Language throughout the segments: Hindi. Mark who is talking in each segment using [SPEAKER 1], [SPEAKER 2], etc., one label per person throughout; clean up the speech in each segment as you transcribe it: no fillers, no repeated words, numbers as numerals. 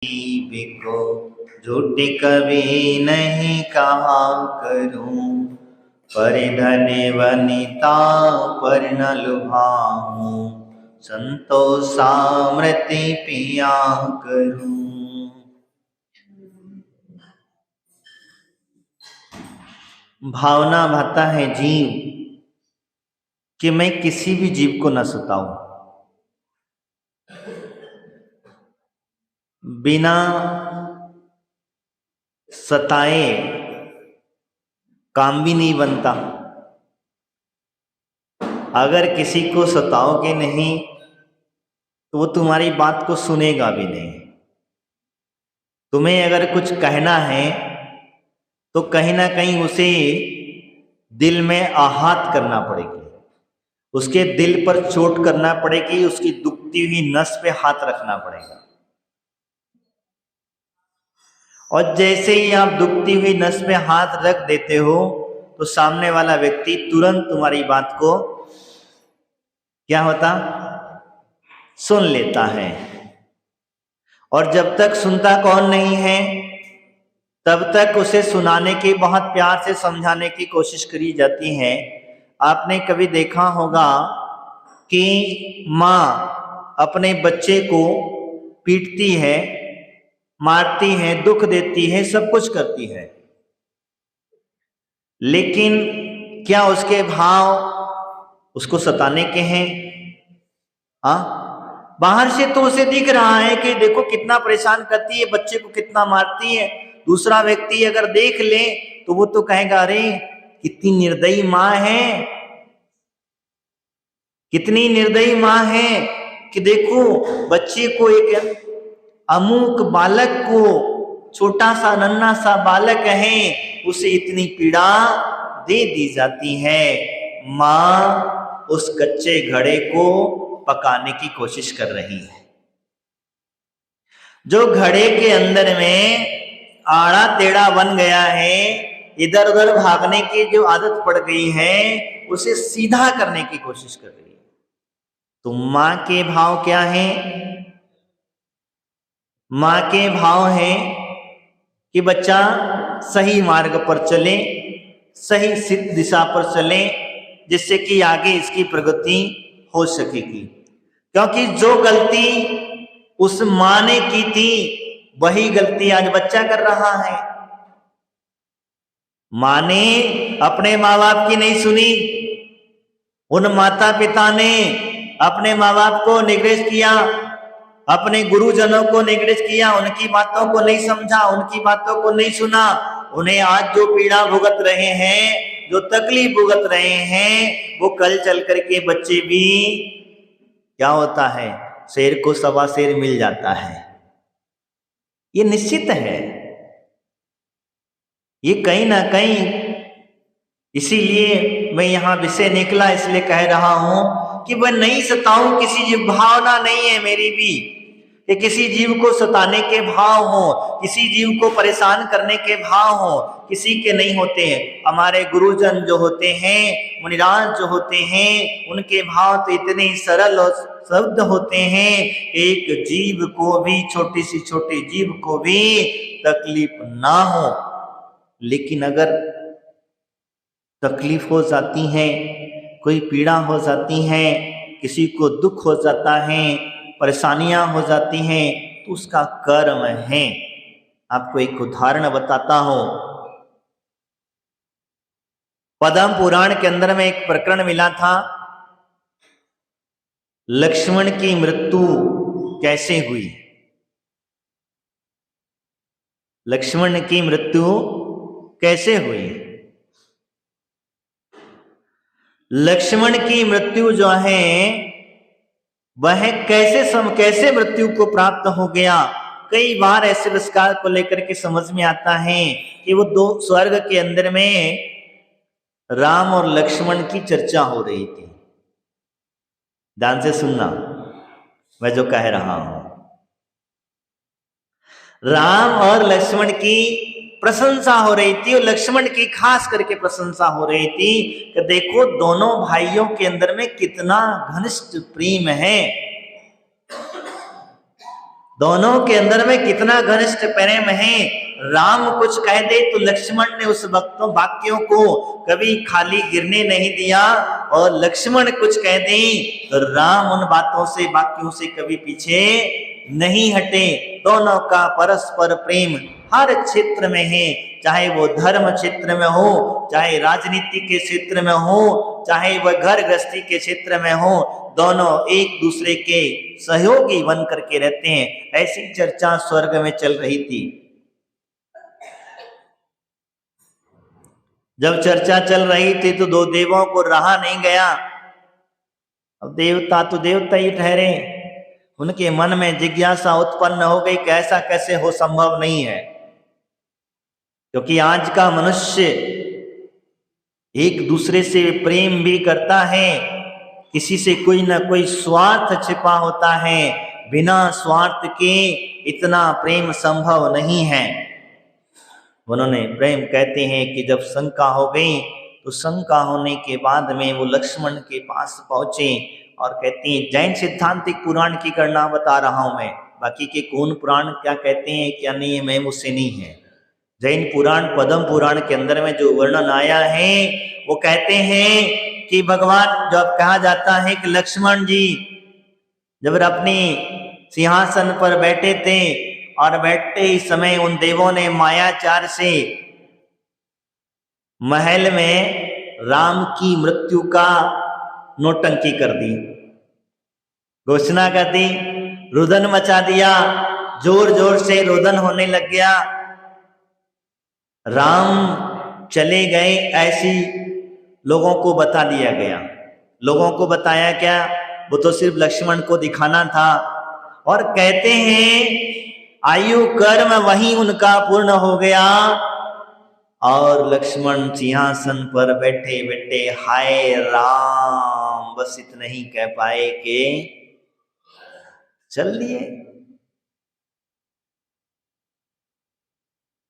[SPEAKER 1] जीव को झूठ कभी नहीं कहा करूं, पर धन वनिता पर न लुभाऊं, संतोष सामृति पिया करूं। भावना भाता है जीव कि मैं किसी भी जीव को न सताऊं, बिना सताए काम भी नहीं बनता। अगर किसी को सताओगे नहीं तो वो तुम्हारी बात को सुनेगा भी नहीं। तुम्हें अगर कुछ कहना है तो कहीं ना कहीं उसे दिल में आहत करना पड़ेगी, उसके दिल पर चोट करना पड़ेगी, उसकी दुखती हुई नस पे हाथ रखना पड़ेगा। और जैसे ही आप दुखती हुई नस पे हाथ रख देते हो तो सामने वाला व्यक्ति तुरंत तुम्हारी बात को क्या होता, सुन लेता है। और जब तक सुनता कौन नहीं है तब तक उसे सुनाने की, बहुत प्यार से समझाने की कोशिश करी जाती है। आपने कभी देखा होगा कि माँ अपने बच्चे को पीटती है, मारती है, दुख देती है, सब कुछ करती है, लेकिन क्या उसके भाव उसको सताने के हैं? हाँ, बाहर से तो उसे दिख रहा है कि देखो कितना परेशान करती है, बच्चे को कितना मारती है। दूसरा व्यक्ति अगर देख ले तो वो तो कहेगा अरे कितनी निर्दयी माँ है, कितनी निर्दयी माँ है कि देखो बच्चे को, एक अमूक बालक को, छोटा सा नन्हा सा बालक है, उसे इतनी पीड़ा दे दी जाती है। माँ उस कच्चे घड़े को पकाने की कोशिश कर रही है। जो घड़े के अंदर में आड़ा टेढ़ा बन गया है, इधर उधर भागने की जो आदत पड़ गई है, उसे सीधा करने की कोशिश कर रही है। तो माँ के भाव क्या है? माँ के भाव है कि बच्चा सही मार्ग पर चले, सही सिद्ध दिशा पर चले, जिससे कि आगे इसकी प्रगति हो सकेगी। क्योंकि जो गलती उस माँ ने की थी वही गलती आज बच्चा कर रहा है। माँ ने अपने माँ बाप की नहीं सुनी, उन माता पिता ने अपने माँ बाप को निग्रह किया, अपने गुरुजनों को निग्रह किया, उनकी बातों को नहीं समझा, उनकी बातों को नहीं सुना। उन्हें आज जो पीड़ा भुगत रहे हैं, जो तकलीफ भुगत रहे हैं, वो कल चल करके बच्चे भी क्या होता है, शेर को सवा शेर मिल जाता है। ये निश्चित है, ये कहीं ना कहीं, इसीलिए मैं यहां विषय निकला, इसलिए कह रहा हूं कि वह नहीं सताऊं, किसी जीव, भावना नहीं है मेरी भी कि किसी जीव को सताने के भाव हो, किसी जीव को परेशान करने के भाव हो, किसी के नहीं होते हैं। हमारे गुरुजन जो होते हैं, मुनिराज जो होते हैं, उनके भाव तो इतने सरल और शब्द होते हैं, एक जीव को भी, छोटी सी छोटी जीव को भी तकलीफ ना हो। लेकिन अगर तकलीफ हो जाती है, कोई पीड़ा हो जाती है, किसी को दुख हो जाता है, परेशानियां हो जाती हैं, तो उसका कर्म है। आपको एक उदाहरण बताता हूं। पद्म पुराण के अंदर में एक प्रकरण मिला था, लक्ष्मण की मृत्यु कैसे हुई। लक्ष्मण की मृत्यु कैसे हुई? लक्ष्मण की मृत्यु जो है वह कैसे मृत्यु को प्राप्त हो गया। कई बार ऐसे विस्तार को लेकर के समझ में आता है कि वो दो स्वर्ग के अंदर में राम और लक्ष्मण की चर्चा हो रही थी। ध्यान से सुनना मैं जो कह रहा हूं। राम और लक्ष्मण की प्रशंसा हो रही थी, और लक्ष्मण की खास करके प्रशंसा हो रही थी कि देखो दोनों भाइयों के अंदर में कितना घनिष्ठ प्रेम है। दोनों के अंदर में कितना घनिष्ठ प्रेम है। राम कुछ कह दे तो लक्ष्मण ने उस वाक्यों को कभी खाली गिरने नहीं दिया, और लक्ष्मण कुछ कह दे तो राम उन बातों से वाक्यों से कभी पीछे नहीं हटे। दोनों का परस्पर प्रेम हर क्षेत्र में है, चाहे वो धर्म क्षेत्र में हो, चाहे राजनीति के क्षेत्र में हो, चाहे वह घर गृहस्थी के क्षेत्र में हो, दोनों एक दूसरे के सहयोगी बन करके रहते हैं। ऐसी चर्चा स्वर्ग में चल रही थी। जब चर्चा चल रही थी तो दो देवों को रहा नहीं गया। अब देवता तो देवता ही ठहरे, उनके मन में जिज्ञासा उत्पन्न हो गई कि ऐसा कैसे हो संभव नहीं है, क्योंकि आज का मनुष्य एक दूसरे से प्रेम भी करता है, किसी से कोई ना कोई स्वार्थ छिपा होता है, बिना स्वार्थ के इतना प्रेम संभव नहीं है। उन्होंने प्रेम कहते हैं कि जब शंका हो गई तो शंका होने के बाद में वो लक्ष्मण के पास पहुंचे और कहते हैं, जैन सिद्धांतिक पुराण की गणना बता रहा हूं मैं, बाकी के कौन पुराण क्या कहते हैं क्या नहीं है मैं मुझसे नहीं है। जैन पुराण पद्म पुराण के अंदर में जो वर्णन आया है वो कहते हैं कि भगवान, जब कहा जाता है कि लक्ष्मण जी जब अपनी सिंहासन पर बैठे थे और बैठते ही समय उन देवों ने मायाचार से महल में राम की मृत्यु का नौटंकी कर दी, घोषणा कर दी, रुदन मचा दिया, जोर जोर से रुदन होने लग गया। राम चले गए ऐसी लोगों को बता दिया गया। लोगों को बताया क्या, वो तो सिर्फ लक्ष्मण को दिखाना था। और कहते हैं आयु कर्म वहीं उनका पूर्ण हो गया और लक्ष्मण सिंहासन पर बैठे बैठे हाय राम बस इतना ही कह पाए कि चल लिए।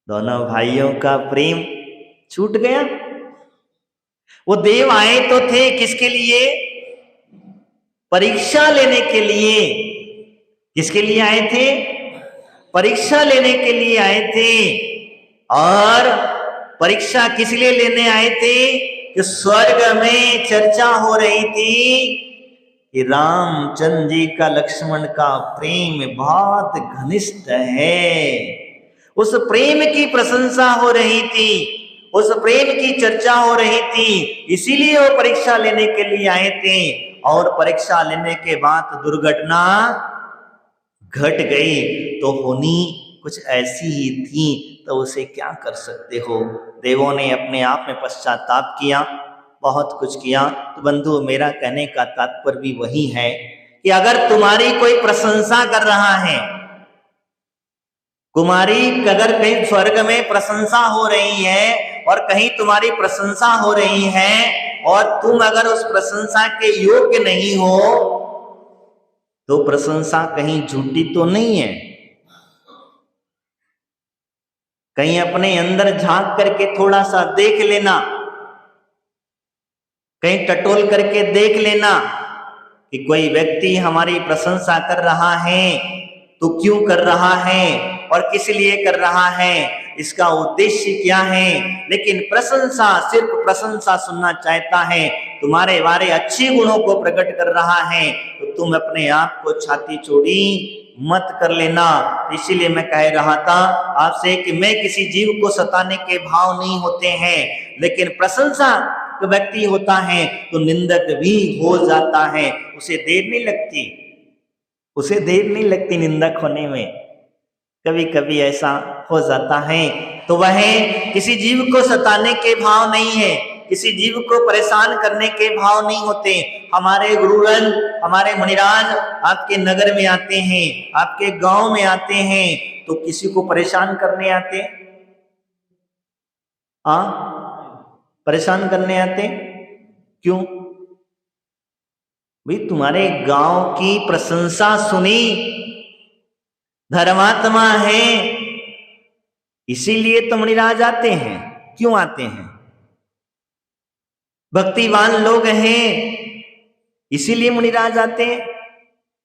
[SPEAKER 1] दोनों भाइयों का प्रेम छूट गया। वो देव आए तो थे किसके लिए, परीक्षा लेने के लिए। किसके लिए आए थे, परीक्षा लेने के लिए आए थे। और परीक्षा किस लिए लेने आए थे कि स्वर्ग में चर्चा हो रही थी कि रामचंद्र जी का लक्ष्मण का प्रेम बहुत घनिष्ठ है। उस प्रेम की प्रशंसा हो रही थी, उस प्रेम की चर्चा हो रही थी, इसीलिए वो परीक्षा लेने के लिए आए थे। और परीक्षा लेने के बाद दुर्घटना घट गई तो होनी कुछ ऐसी ही थी, तो उसे क्या कर सकते हो। देवों ने अपने आप में पश्चाताप किया, बहुत कुछ किया। तो बंधु मेरा कहने का तात्पर्य भी वही है कि अगर तुम्हारी कोई प्रशंसा कर रहा है, कुमारी अगर कहीं स्वर्ग में प्रशंसा हो रही है और कहीं तुम्हारी प्रशंसा हो रही है और तुम अगर उस प्रशंसा के योग्य नहीं हो तो प्रशंसा कहीं झूठी तो नहीं है। कहीं अपने अंदर झांक करके थोड़ा सा देख लेना, कहीं टटोल करके देख लेना कि कोई व्यक्ति हमारी प्रशंसा कर रहा है तो क्यों कर रहा है और किस लिए कर रहा है, इसका उद्देश्य क्या है। लेकिन प्रशंसा सिर्फ प्रशंसा सुनना चाहता है, तुम्हारे बारे अच्छे गुणों को प्रकट कर रहा है तो तुम अपने आप को छाती चौड़ी मत कर लेना। इसीलिए मैं कह रहा था आपसे कि मैं किसी जीव को सताने के भाव नहीं होते हैं, लेकिन प्रशंसा व्यक्ति होता है तो निंदक भी हो जाता है, उसे देर नहीं लगती, उसे देर नहीं लगती निंदक होने में। कभी कभी ऐसा हो जाता है तो वह किसी जीव को सताने के भाव नहीं है, किसी जीव को परेशान करने के भाव नहीं होते। हमारे गुरुजन, हमारे मुनिराज आपके नगर में आते हैं, आपके गांव में आते हैं तो किसी को परेशान करने आते, परेशान करने आते क्यों भाई, तुम्हारे गांव की प्रशंसा सुनी, धर्मात्मा है इसीलिए तो मुनिराज आते हैं। क्यों आते हैं, भक्तिवान लोग हैं इसीलिए मुनिराज आते हैं।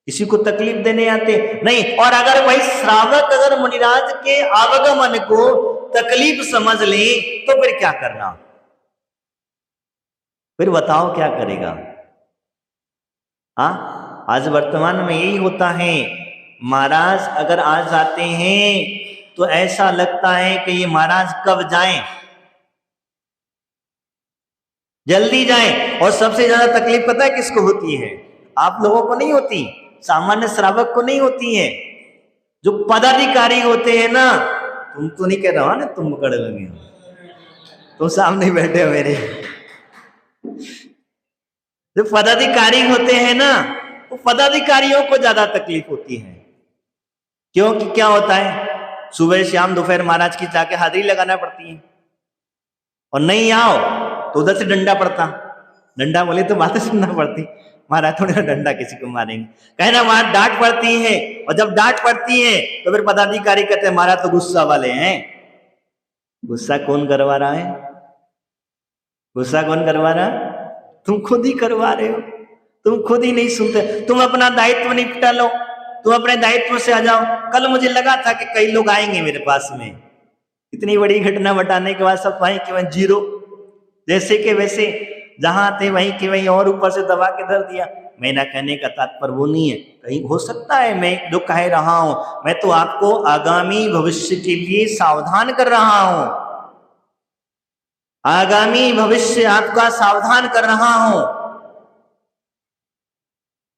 [SPEAKER 1] किसी को तकलीफ देने आते नहीं। और अगर वही श्रावक अगर मुनिराज के आवागमन को तकलीफ समझ ले तो फिर क्या करना, फिर बताओ क्या करेगा। हाँ, आज वर्तमान में यही होता है। महाराज अगर आ जाते हैं तो ऐसा लगता है कि ये महाराज कब जाएं, जल्दी जाएं। और सबसे ज्यादा तकलीफ पता है किसको होती है? आप लोगों को नहीं होती, सामान्य श्रावक को नहीं होती है। जो पदाधिकारी होते हैं ना, तुम तो नहीं कह रहा ना, तुम पकड़ लगे हो, तुम सामने बैठे हो मेरे। जो पदाधिकारी होते हैं ना, वो पदाधिकारियों को ज्यादा तकलीफ होती है। क्योंकि क्या होता है, सुबह शाम दोपहर महाराज की जाके हाजिरी लगाना पड़ती है, और नहीं आओ तो उधर से डंडा पड़ता। डंडा बोले तो बातें सुनना पड़ती, महाराज थोड़ी ना डंडा किसी को मारेंगे, कहना वहां डांट पड़ती है। और जब डांट पड़ती है तो फिर पदाधिकारी कहते हैं महाराज तो गुस्सा वाले हैं। गुस्सा कौन करवा रहा है? गुस्सा कौन करवा रहा है? तुम खुद ही करवा रहे हो। तुम खुद ही नहीं सुनते। तुम अपना दायित्व निपटा लो, तुम अपने दायित्व से आ जाओ। कल मुझे लगा था कि कई लोग आएंगे मेरे पास में, इतनी बड़ी घटना बताने के बाद सब वहीं के वहीं जीरो, जैसे के वैसे, जहां थे वहीं के वहीं और ऊपर से दबा के धर दिया। मेरा कहने का तात्पर्य वो नहीं है। कहीं हो सकता है मैं जो कह रहा हूं, मैं तो आपको आगामी भविष्य के लिए सावधान कर रहा हूं, आगामी भविष्य आपका सावधान कर रहा हूं।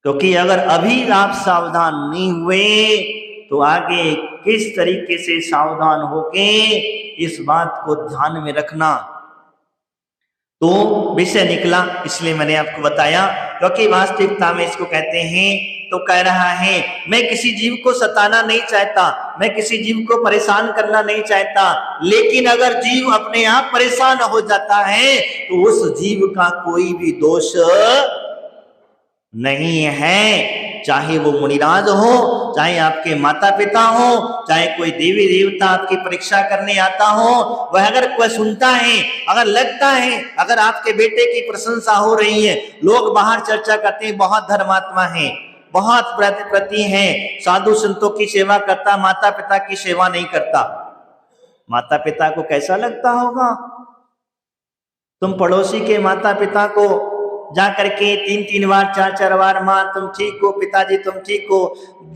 [SPEAKER 1] क्योंकि अगर अभी आप सावधान नहीं हुए तो आगे किस तरीके से सावधान होके इस बात को ध्यान में रखना। तो विषय निकला, इसलिए मैंने आपको बताया, क्योंकि वास्तविकता में इसको कहते हैं। तो कह रहा है मैं किसी जीव को सताना नहीं चाहता, मैं किसी जीव को परेशान करना नहीं चाहता, लेकिन अगर जीव अपने आप परेशान हो जाता है तो उस जीव का कोई भी दोष नहीं है। चाहे वो मुनिराज हो, चाहे आपके माता पिता हो, चाहे कोई देवी देवता आपकी परीक्षा करने आता हो, वह अगर कोई सुनता है, अगर लगता है, अगर आपके बेटे की प्रशंसा हो रही है, लोग बाहर चर्चा करते हैं बहुत धर्मात्मा है, बहुत प्रति है, साधु संतों की सेवा करता, माता पिता की सेवा नहीं करता। माता पिता को कैसा लगता होगा? तुम पड़ोसी के माता पिता को जा करके 3-3 बार 4-4 बार माँ तुम ठीक हो, पिताजी तुम ठीक हो,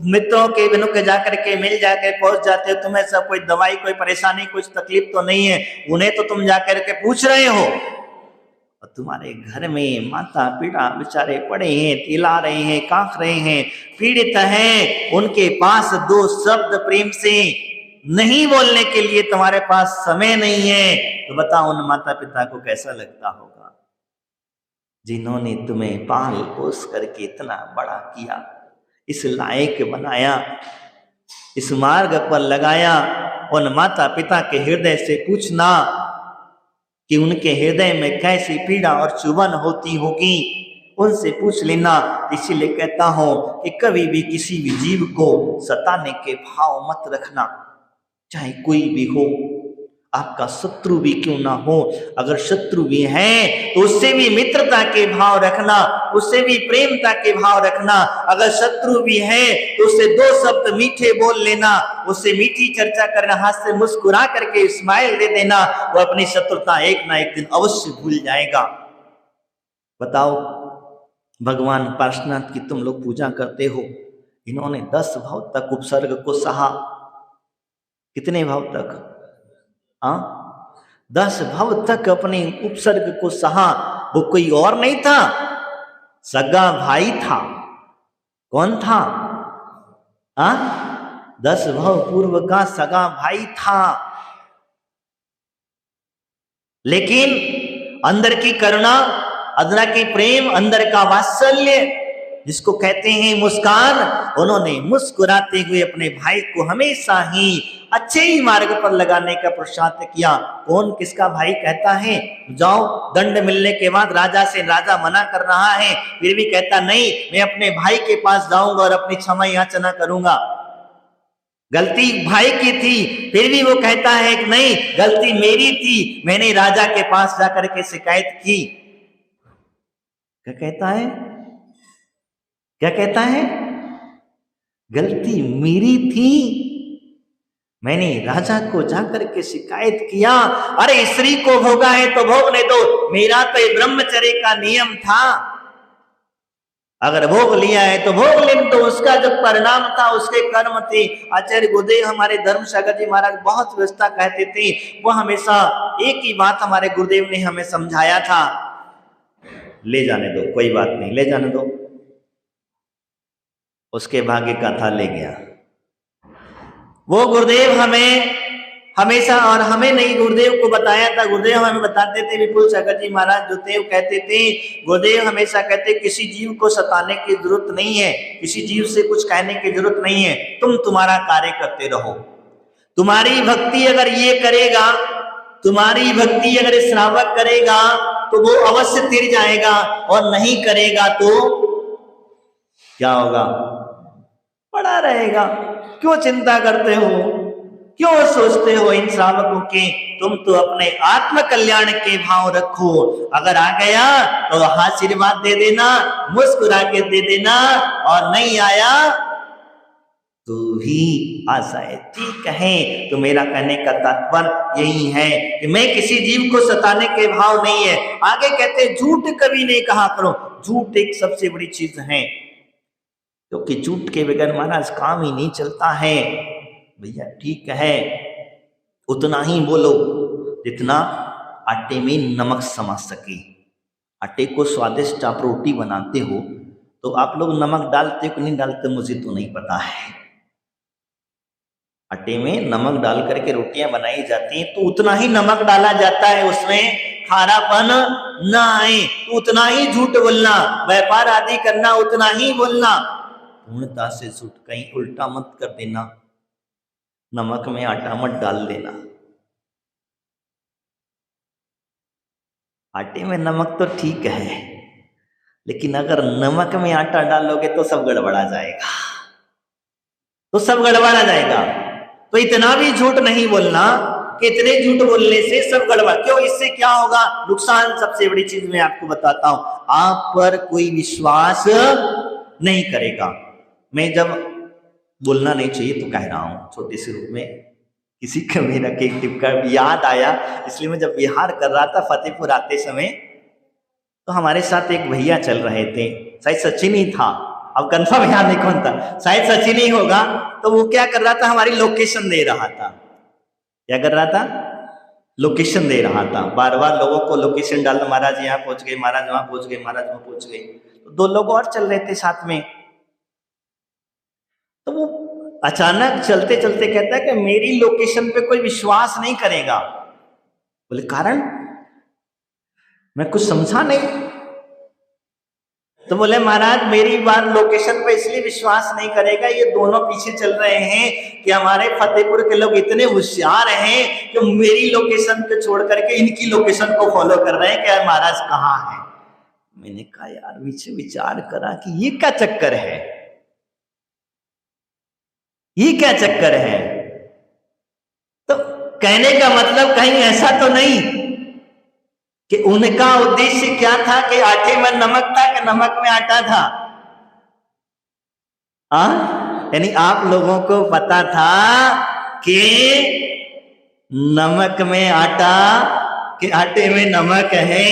[SPEAKER 1] मित्रों के बिनु के जाकर के मिल जाकर पहुंच जाते हो, तुम्हें सब कोई दवाई कोई परेशानी कुछ तकलीफ तो नहीं है, उन्हें तो तुम जाकर के पूछ रहे हो। और तुम्हारे घर में माता पिता बेचारे पड़े हैं, तिला रहे हैं, कांख रहे हैं, पीड़ित हैं, उनके पास 2 शब्द प्रेम से नहीं बोलने के लिए तुम्हारे पास समय नहीं है, तो बताओ उन माता पिता को कैसा लगता होगा, जिन्होंने तुम्हें पाल पोस करके इतना बड़ा किया, इस लायक बनाया, इस मार्ग पर लगाया। उन माता पिता के हृदय से पूछना कि उनके हृदय में कैसी पीड़ा और चुभन होती होगी, उनसे पूछ लेना। इसीलिए कहता हूं कि कभी भी किसी भी जीव को सताने के भाव मत रखना, चाहे कोई भी हो, आपका शत्रु भी क्यों ना हो। अगर शत्रु भी है तो उससे भी मित्रता के भाव रखना, उससे भी प्रेमता के भाव रखना। अगर शत्रु भी है तो उससे 2 शब्द मीठे बोल लेना, उससे मीठी चर्चा करना, हाथ से मुस्कुरा करके स्माइल दे देना। वो अपनी शत्रुता एक ना एक दिन अवश्य भूल जाएगा। बताओ, भगवान पार्श्वनाथ की तुम लोग पूजा करते हो, इन्होंने 10 भाव तक उपसर्ग को सहा। कितने भाव तक? 10 भाव तक अपने उपसर्ग को सहा। वो कोई और नहीं था, सगा भाई था। कौन था? 10 भाव पूर्व का सगा भाई था। लेकिन अंदर की करुणा, अंदर की प्रेम, अंदर का वात्सल्य, जिसको कहते हैं मुस्कान, उन्होंने मुस्कुराते हुए अपने भाई को हमेशा ही अच्छे ही मार्ग पर लगाने का पुरुषार्थ किया। कौन किसका भाई कहता है जाओ, दंड मिलने के बाद राजा से राजा मना कर रहा है, फिर भी कहता नहीं, मैं अपने भाई के पास जाऊंगा और अपनी क्षमा याचना करूंगा। गलती भाई की थी, फिर भी वो कहता है कि नहीं, गलती मेरी थी, मैंने राजा के पास जाकर के शिकायत की। क्या कहता है? क्या कहता है? गलती मेरी थी, मैंने राजा को जाकर के शिकायत किया, अरे स्त्री को भोगा है तो भोगने दो, मेरा तो ये ब्रह्मचर्य का नियम था, अगर भोग लिया है तो भोग लेने तो उसका जो परिणाम था उसके कर्म थे। आचार्य गुरुदेव हमारे धर्मसागर जी महाराज बहुत व्यवस्था कहते थे, वो हमेशा एक ही बात हमारे गुरुदेव ने हमें समझाया था, ले जाने दो, कोई बात नहीं, ले जाने दो। उसके भाग्य का था ले गया वो गुरुदेव हमें हमेशा, और हमें नहीं गुरुदेव को बताया था, गुरुदेव हमें बताते थे, विपुल सागर जी महाराज जो थे कहते थे, गुरुदेव हमेशा कहते किसी जीव को सताने की जरूरत नहीं है, किसी जीव से कुछ कहने की जरूरत नहीं है, तुम तुम्हारा कार्य करते रहो, तुम्हारी भक्ति अगर ये करेगा, तुम्हारी भक्ति अगर श्रावक करेगा तो वो अवश्य तिर जाएगा, और नहीं करेगा तो क्या होगा, पड़ा रहेगा। क्यों चिंता करते हो, क्यों सोचते हो इन श्रावकों के, तुम तो अपने आत्म कल्याण के भाव रखो, अगर आ गया तो आशीर्वाद दे देना, मुस्कुरा के दे देना, और नहीं आया तो भी आशा है, ठीक है। तो मेरा कहने का तात्पर्य यही है कि मैं किसी जीव को सताने के भाव नहीं है। आगे कहते झूठ कभी नहीं कहा करो, झूठ एक सबसे बड़ी चीज है, क्योंकि झूठ के बगैर महाराज काम ही नहीं चलता है। भैया ठीक है, उतना ही बोलो जितना आटे में नमक समा सके। आटे को स्वादिष्ट आप रोटी बनाते हो तो आप लोग नमक डालते हो कि नहीं डालते, मुझे तो नहीं पता है। आटे में नमक डाल करके रोटियां बनाई जाती हैं तो उतना ही नमक डाला जाता है, उसमें खारापन ना आए, तो उतना ही झूठ बोलना, व्यापार आदि करना उतना ही बोलना, पूर्णता से झूठ, कहीं उल्टा मत कर देना, नमक में आटा मत डाल देना। आटे में नमक तो ठीक है, लेकिन अगर नमक में आटा डालोगे तो सब गड़बड़ा जाएगा, तो सब गड़बड़ा जाएगा। तो इतना भी झूठ नहीं बोलना कि इतने झूठ बोलने से सब गड़बड़, क्यों, इससे क्या होगा नुकसान। सबसे बड़ी चीज मैं आपको बताता हूं, आप पर कोई विश्वास नहीं करेगा। मैं जब बोलना नहीं चाहिए तो कह रहा हूं, छोटे से रूप में किसी का मेरा केक टिपका याद आया, इसलिए मैं जब बिहार कर रहा था फतेहपुर आते समय, तो हमारे साथ एक भैया चल रहे थे, शायद सचिन ही था, अब कंफर्म याद नहीं कौन था, शायद सचिन ही होगा। तो वो क्या कर रहा था, हमारी लोकेशन दे रहा था। क्या कर रहा था, लोकेशन दे रहा था, बार बार लोगों को लोकेशन डालना, महाराज यहाँ पहुंच गए, महाराज वहां पहुंच गए, महाराज वहां पहुंच गए। तो दो लोग और चल रहे थे साथ में, तो वो अचानक चलते चलते कहता है कि मेरी लोकेशन पे कोई विश्वास नहीं करेगा। बोले कारण, मैं कुछ समझा नहीं। तो बोले महाराज मेरी बात लोकेशन पे इसलिए विश्वास नहीं करेगा, ये दोनों पीछे चल रहे हैं कि हमारे फतेहपुर के लोग इतने होशियार हैं कि मेरी लोकेशन को छोड़ करके इनकी लोकेशन को फॉलो कर रहे हैं कि महाराज कहाँ है। मैंने कहा यार विचार करा कि ये क्या चक्कर है, ये क्या चक्कर है। तो कहने का मतलब कहीं ऐसा तो नहीं कि उनका उद्देश्य क्या था कि आटे में नमक था कि नमक में आटा था। यानी आप लोगों को पता था कि नमक में आटा कि आटे में नमक है,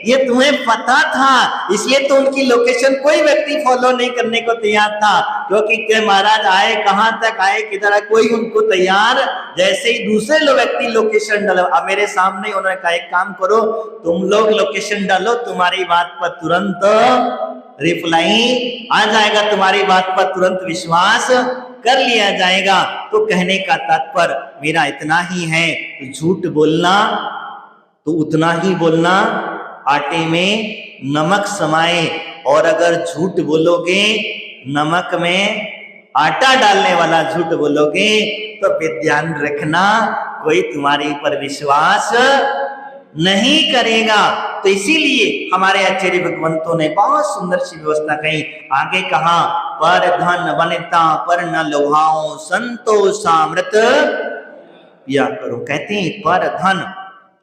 [SPEAKER 1] ये तुम्हें पता था, इसलिए तो उनकी लोकेशन कोई व्यक्ति फॉलो नहीं करने को तैयार था, क्योंकि महाराज आए कहां तक आए, किधर, कोई उनको तैयार। जैसे ही दूसरे लोग व्यक्ति लोकेशन डालो, अब मेरे सामने उन्होंने कहा एक काम करो, तुम लोग लोकेशन डालो, तुम्हारी बात पर तुरंत रिप्लाई आ जाएगा, तुम्हारी बात पर तुरंत विश्वास कर लिया जाएगा। तो कहने का तात्पर्य मेरा इतना ही है, झूठ बोलना तो उतना ही बोलना आटे में नमक समाए, और अगर झूठ बोलोगे नमक में आटा डालने वाला झूठ बोलोगे तो फिर ध्यान रखना कोई तुम्हारे ऊपर विश्वास नहीं करेगा। तो इसीलिए हमारे आचार्य भगवंतों ने बहुत सुंदर सी व्यवस्था कही। आगे कहा पर धन वनिता पर न लोभाओ संतोषामृत पिया करो। कहते हैं पर धन,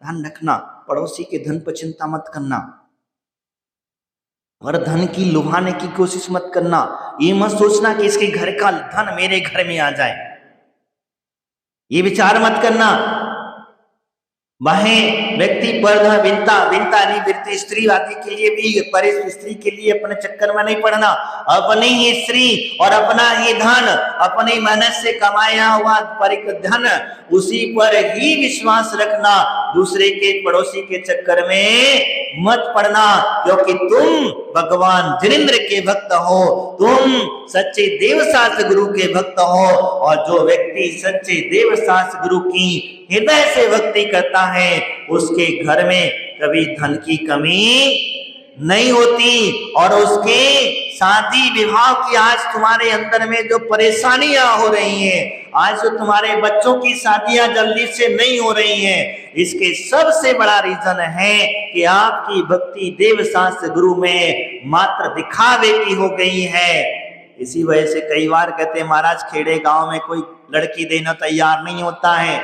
[SPEAKER 1] ध्यान रखना, पड़ोसी के धन पर चिंता मत करना, और धन की लुभाने की कोशिश मत करना। ये मत सोचना कि इसके घर का धन मेरे घर में आ जाए, ये विचार मत करना। वह व्यक्ति पर विनता विनता नहीं विरती स्त्री आदि के लिए भी, पर इस स्त्री के लिए अपने चक्कर में नहीं पड़ना। अपनी ही स्त्री और अपना ही धन, अपनी मेहनत से कमाया हुआ परिक धन, उसी पर ही विश्वास रखना, दूसरे के पड़ोसी के चक्कर में मत पड़ना। क्योंकि तुम भगवान जिनेंद्र के भक्त हो, तुम सच्चे देवशास्त्र गुरु के भक्त हो, और जो व्यक्ति सच्चे देवशास्त्र गुरु की हृदय से भक्ति करता है उसके घर में कभी धन की कमी नहीं होती। और उसके शादी विवाह की आज तुम्हारे अंदर में जो परेशानियां हो रही हैं, आज जो तुम्हारे बच्चों की शादियां जल्दी से नहीं हो रही हैं, इसके सबसे बड़ा रीजन है कि आपकी भक्ति देवशास्त्र गुरु में मात्र दिखावे की हो गई है। इसी वजह से कई बार कहते हैं महाराज खेड़े गांव में कोई लड़की देना तैयार नहीं होता है।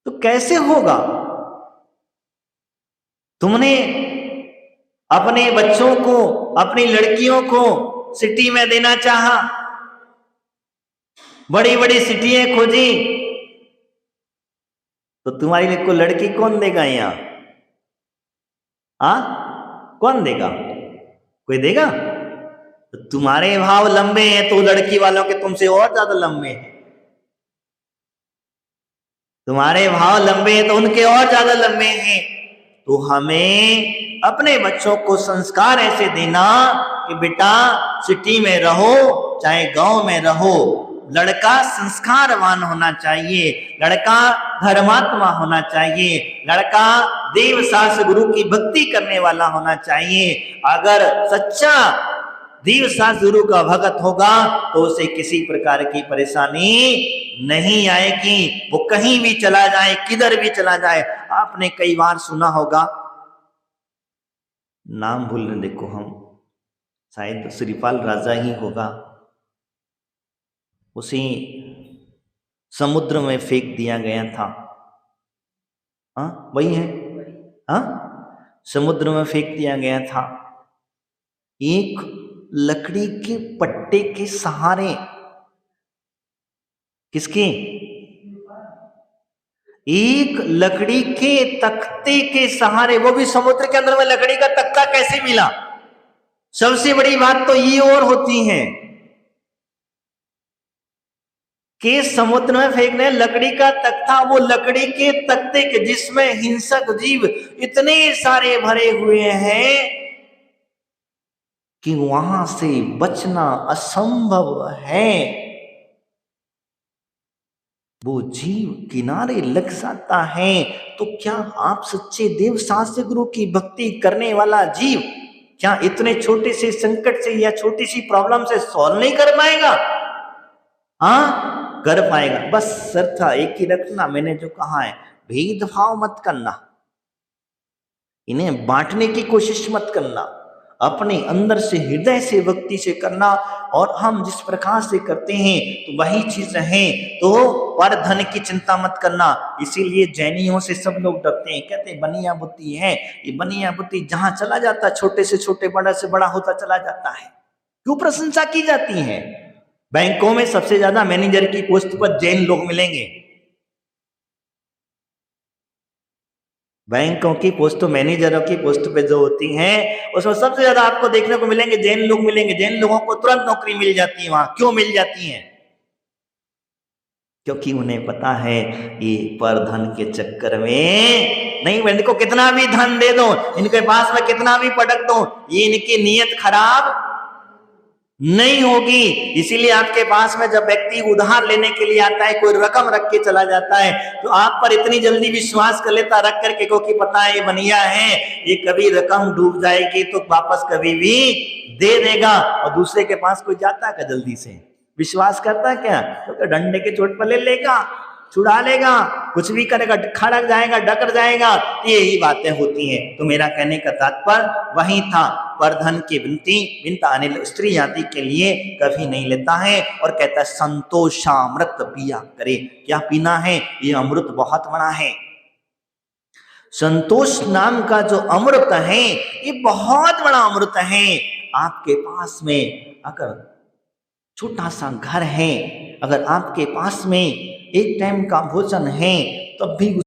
[SPEAKER 1] तो कैसे होगा? तुमने अपने बच्चों को, अपनी लड़कियों को सिटी में देना चाहा, बड़ी बड़ी सिटियां खोजी, तो तुम्हारी लिए को लड़की कौन देगा यहाँ? कौन देगा? कोई देगा? तो तुम्हारे भाव लंबे हैं तो लड़की वालों के तुमसे और ज्यादा लंबे हैं, तुम्हारे भाव लंबे हैं तो उनके और ज्यादा लंबे हैं। तो हमें अपने बच्चों को संस्कार ऐसे देना कि बेटा सिटी में रहो चाहे गांव में रहो, लड़का संस्कारवान होना चाहिए, लड़का धर्मात्मा होना चाहिए, लड़का देवशास्त्र गुरु की भक्ति करने वाला होना चाहिए। अगर सच्चा देवशास्त्र गुरु का भगत होगा तो उसे किसी प्रकार की परेशानी नहीं आएगी। वो कहीं भी चला जाए, किधर भी चला जाए। आपने कई बार सुना होगा, नाम भूल रहे, देखो हम शायद श्रीपाल राजा ही होगा, उसे समुद्र में फेंक दिया गया था। वही है, समुद्र में फेंक दिया गया था एक लकड़ी के पट्टे के सहारे। किसके? एक लकड़ी के तख्ते के सहारे, वो भी समुद्र के अंदर में लकड़ी का तख्ता कैसे मिला? सबसे बड़ी बात तो ये और होती है कि समुद्र में फेंकने लकड़ी का तख्ता, वो लकड़ी के तख्ते के जिसमें हिंसक जीव इतने सारे भरे हुए हैं कि वहां से बचना असंभव है। वो जीव किनारे लग जाता है। तो क्या आप सच्चे देवशास्त्र गुरु की भक्ति करने वाला जीव क्या इतने छोटे से संकट से या छोटी सी प्रॉब्लम से सॉल्व नहीं कर पाएगा? कर पाएगा। बस शर्त एक ही रखना, मैंने जो कहा है, भेदभाव मत करना, इन्हें बांटने की कोशिश मत करना, अपने अंदर से हृदय से भक्ति से करना। और हम जिस प्रकार से करते हैं तो वही चीज है। तो पर धन की चिंता मत करना। इसीलिए जैनियों से सब लोग डरते हैं, कहते हैं बनिया बुद्धि है। ये बनिया बुद्धि जहां चला जाता है छोटे से छोटे, बड़ा से बड़ा होता चला जाता है। क्यों प्रशंसा की जाती है? बैंकों में सबसे ज्यादा मैनेजर की पोस्ट पर जैन लोग मिलेंगे। बैंकों की पोस्ट, मैनेजरों की पोस्ट पे जो होती हैं उसमें सबसे ज्यादा आपको देखने को मिलेंगे जैन लोग मिलेंगे। जैन लोगों को तुरंत नौकरी मिल जाती है वहां। क्यों मिल जाती है? क्योंकि उन्हें पता है ये पर धन के चक्कर में नहीं, इनको कितना भी धन दे दो, इनके पास में कितना भी पटक दो, ये इनकी नीयत खराब नहीं होगी। इसीलिए आपके पास में जब व्यक्ति उधार लेने के लिए आता है, कोई रकम रख के चला जाता है, तो आप पर इतनी जल्दी विश्वास कर लेता रख करके, क्योंकि पता है ये बनिया है, ये कभी रकम डूब जाएगी तो वापस कभी भी दे देगा। और दूसरे के पास कोई जाता है जल्दी से? विश्वास करता क्या? तो डंडे के चोट पर ले लेगा, छुड़ा लेगा, कुछ भी करेगा, खड़क जाएगा, डकर जाएगा। यही बातें होती हैं। तो मेरा कहने का तात्पर्य वही था, पर धन की विनता अनिल स्त्री जाति के लिए कभी नहीं लेता है। और कहता है संतोषामृत पिया करे। क्या पीना है? ये अमृत बहुत बड़ा है। संतोष नाम का जो अमृत है ये बहुत बड़ा अमृत है। आपके पास में अगर छोटा सा घर है, अगर आपके पास में एक टाइम का भोजन है, तब भी